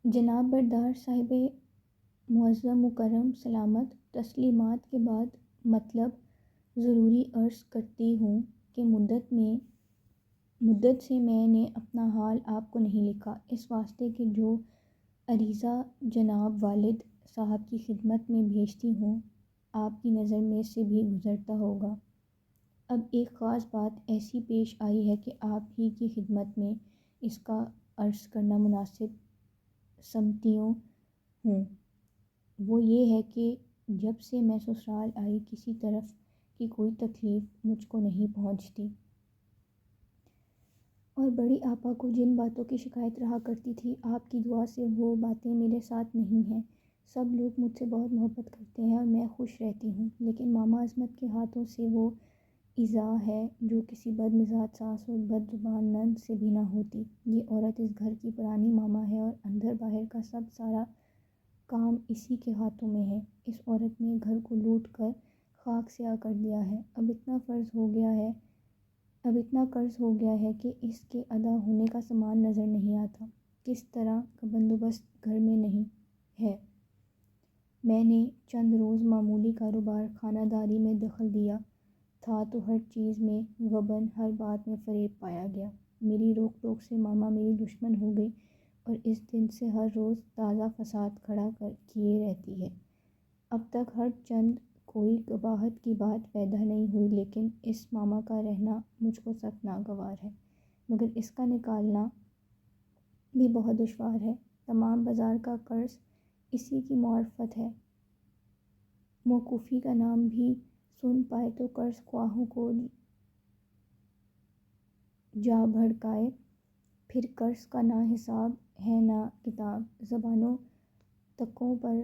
جناب بردار صاحب معظم مکرم سلامت، تسلیمات کے بعد مطلب ضروری عرض کرتی ہوں کہ مدت سے میں نے اپنا حال آپ کو نہیں لکھا، اس واسطے کہ جو عریضہ جناب والد صاحب کی خدمت میں بھیجتی ہوں آپ کی نظر میں سے بھی گزرتا ہوگا۔ اب ایک خاص بات ایسی پیش آئی ہے کہ آپ ہی کی خدمت میں اس کا عرض کرنا مناسب سمجھتی ہوں۔ وہ یہ ہے کہ جب سے میں سسرال آئی کسی طرف کی کوئی تکلیف مجھ کو نہیں پہنچتی، اور بڑی آپا کو جن باتوں کی شکایت رہا کرتی تھی، آپ کی دعا سے وہ باتیں میرے ساتھ نہیں ہیں۔ سب لوگ مجھ سے بہت محبت کرتے ہیں اور میں خوش رہتی ہوں، لیکن ماما عظمت کے ہاتھوں سے وہ ایذا ہے جو کسی بد مزاج ساس اور بد زبان نند سے بھی نہ ہوتی۔ یہ عورت اس گھر کی پرانی ماما ہے اور اندر باہر کا سارا کام اسی کے ہاتھوں میں ہے۔ اس عورت نے گھر کو لوٹ کر خاک سیاہ کر دیا ہے۔ اب اتنا قرض ہو گیا ہے کہ اس کے ادا ہونے کا سامان نظر نہیں آتا۔ کس طرح کا بندوبست گھر میں نہیں ہے۔ میں نے چند روز معمولی کاروبار خانہ داری میں دخل دیا تھا تو ہر چیز میں غبن، ہر بات میں فریب پایا گیا۔ میری روک ٹوک سے ماما میری دشمن ہو گئی اور اس دن سے ہر روز تازہ فساد کھڑا کیے رہتی ہے۔ اب تک ہر چند کوئی قباحت کی بات پیدا نہیں ہوئی، لیکن اس ماما کا رہنا مجھ کو سخت ناگوار ہے، مگر اس کا نکالنا بھی بہت دشوار ہے۔ تمام بازار کا قرض اسی کی معرفت ہے۔ موقوفی کا نام بھی سن پائے تو قرض خواہوں کو جا بھڑکائے، پھر قرض کا نہ حساب ہے نہ کتاب، زبانوں تکوں پر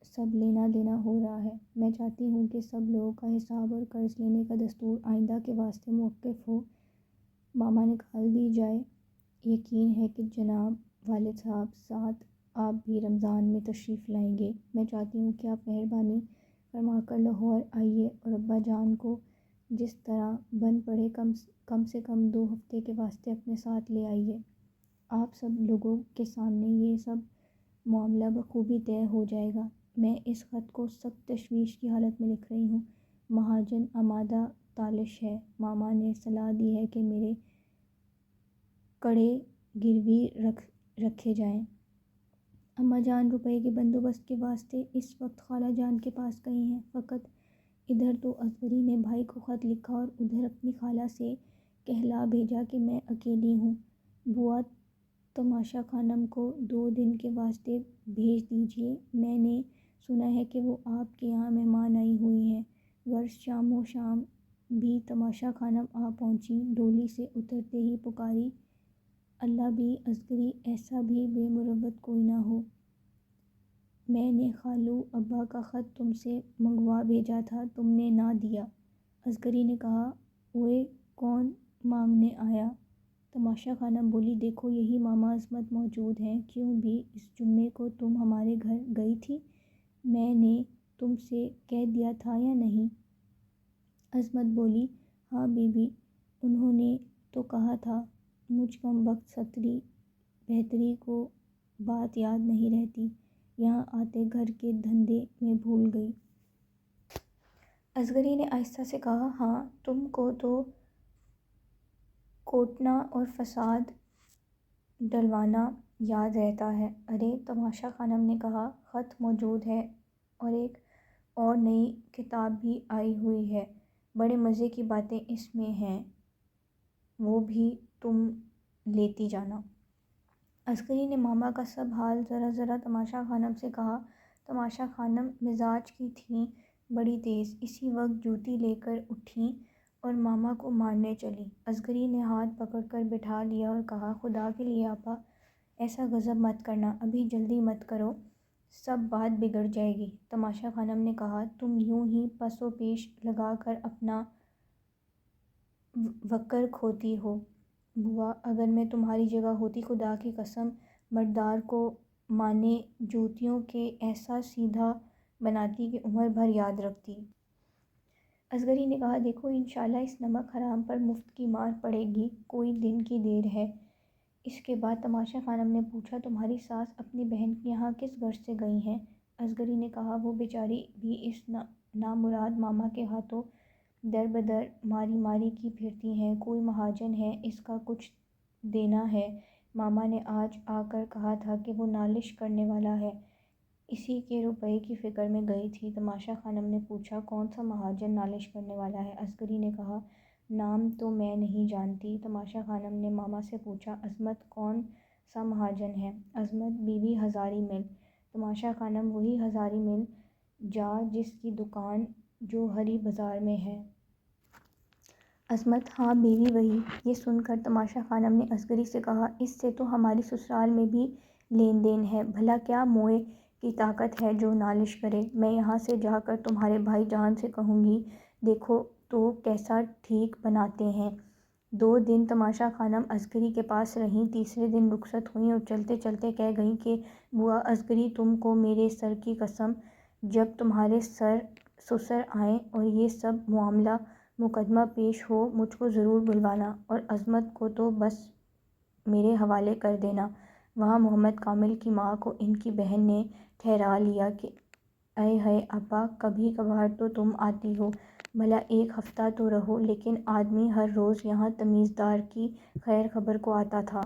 سب لینا دینا ہو رہا ہے۔ میں چاہتی ہوں کہ سب لوگوں کا حساب اور قرض لینے کا دستور آئندہ کے واسطے موقوف ہو، ماما نکال دی جائے۔ یقین ہے کہ جناب والد صاحب ساتھ آپ بھی رمضان میں تشریف لائیں گے۔ میں چاہتی ہوں کہ آپ مہربانی فرما کر لاہور آئیے اور ابا جان کو جس طرح بن پڑے کم سے کم 2 ہفتے کے واسطے اپنے ساتھ لے آئیے۔ آپ سب لوگوں کے سامنے یہ سب معاملہ بخوبی طے ہو جائے گا۔ میں اس خط کو سخت تشویش کی حالت میں لکھ رہی ہوں۔ مہاجن آمادہ تالش ہے۔ ماما نے صلاح دی ہے کہ میرے کڑے گروی رکھے جائیں۔ اماں جان روپے کے بندوبست کے واسطے اس وقت خالہ جان کے پاس گئی ہیں۔ فقط ادھر تو اصغری نے بھائی کو خط لکھا اور ادھر اپنی خالہ سے کہلا بھیجا کہ میں اکیلی ہوں، بوا تماشا خانم کو 2 دن کے واسطے بھیج دیجیے۔ میں نے سنا ہے کہ وہ آپ کے یہاں مہمان آئی ہوئی ہیں۔ غرض شام و شام بھی تماشا خانم آ پہنچی، ڈولی سے اترتے ہی پکاری، اللہ بھی اصغری ایسا بھی بے مروت کوئی نہ ہو۔ میں نے خالو ابا کا خط تم سے منگوا بھیجا تھا، تم نے نہ دیا۔ اصغری نے کہا، اوئے کون مانگنے آیا؟ تماشا خانم بولی، دیکھو یہی ماما عظمت موجود ہیں، کیوں بھی اس جمعے کو تم ہمارے گھر گئی تھی؟ میں نے تم سے کہہ دیا تھا یا نہیں؟ عظمت بولی، ہاں بی بی، انہوں نے تو کہا تھا۔ مجھ کم بخت ستری بہتری کو بات یاد نہیں رہتی، یہاں آتے گھر کے دھندے میں بھول گئی۔ اصغری نے آہستہ سے کہا، ہاں تم کو تو کوٹنا اور فساد ڈلوانا یاد رہتا ہے۔ ارے تماشا خانم نے کہا، خط موجود ہے اور ایک اور نئی کتاب بھی آئی ہوئی ہے، بڑے مزے کی باتیں اس میں ہیں، وہ بھی تم لیتی جانا۔ اصغری نے ماما کا سب حال ذرا تماشا خانم سے کہا۔ تماشا خانم مزاج کی تھیں بڑی تیز، اسی وقت جوتی لے کر اٹھیں اور ماما کو مارنے چلیں۔ اصغری نے ہاتھ پکڑ کر بٹھا لیا اور کہا، خدا کے لیے آپا ایسا غضب مت کرنا، ابھی جلدی مت کرو، سب بات بگڑ جائے گی۔ تماشا خانم نے کہا، تم یوں ہی پس و پیش لگا کر اپنا وقار کھوتی ہو۔ بوا اگر میں تمہاری جگہ ہوتی خدا کی قسم مردار کو مانے جوتیوں کے ایسا سیدھا بناتی کہ عمر بھر یاد رکھتی۔ اصغری نے کہا، دیکھو انشاءاللہ اس نمک حرام پر مفت کی مار پڑے گی، کوئی دن کی دیر ہے، اس کے بعد تماشا خانم نے پوچھا تمہاری ساس اپنی بہن کے یہاں کس غرض سے گئی ہیں؟ اصغری نے کہا وہ بیچاری بھی اس نامراد ماما کے ہاتھوں در بدر ماری ماری کی پھرتی ہیں، کوئی مہاجن ہے اس کا کچھ دینا ہے، ماما نے آج آ کر کہا تھا کہ وہ نالش کرنے والا ہے، اسی کے روپے کی فکر میں گئی تھی۔ تماشا خانم نے پوچھا کون سا مہاجن نالش کرنے والا ہے؟ اصغری نے کہا نام تو میں نہیں جانتی۔ تماشا خانم نے ماما سے پوچھا عظمت کون سا مہاجن ہے؟ عظمت بی بی ہزاری مل۔ تماشا خانم وہی ہزاری مل جس کی دکان جوہری بازار میں ہے۔ عظمت ہاں بیوی وہی۔ یہ سن کر تماشا خانم نے اصغری سے کہا اس سے تو ہماری سسرال میں بھی لین دین ہے، بھلا کیا موئے کی طاقت ہے جو نالش کرے؟ میں یہاں سے جا کر تمہارے بھائی جان سے کہوں گی، دیکھو تو کیسا ٹھیک بناتے ہیں۔ 2 دن تماشا خانم اصغری کے پاس رہیں، تیسرے دن رخصت ہوئیں اور چلتے چلتے کہہ گئیں کہ بوا اصغری تم کو میرے سر کی قسم، جب تمہارے سسر آئیں اور یہ سب معاملہ مقدمہ پیش ہو مجھ کو ضرور بلوانا، اور عظمت کو تو بس میرے حوالے کر دینا۔ وہاں محمد کامل کی ماں کو ان کی بہن نے ٹھہرا لیا کہ اے ہے ابا، کبھی کبھار تو تم آتی ہو، بھلا 1 ہفتہ تو رہو۔ لیکن آدمی ہر روز یہاں تمیزدار کی خیر خبر کو آتا تھا۔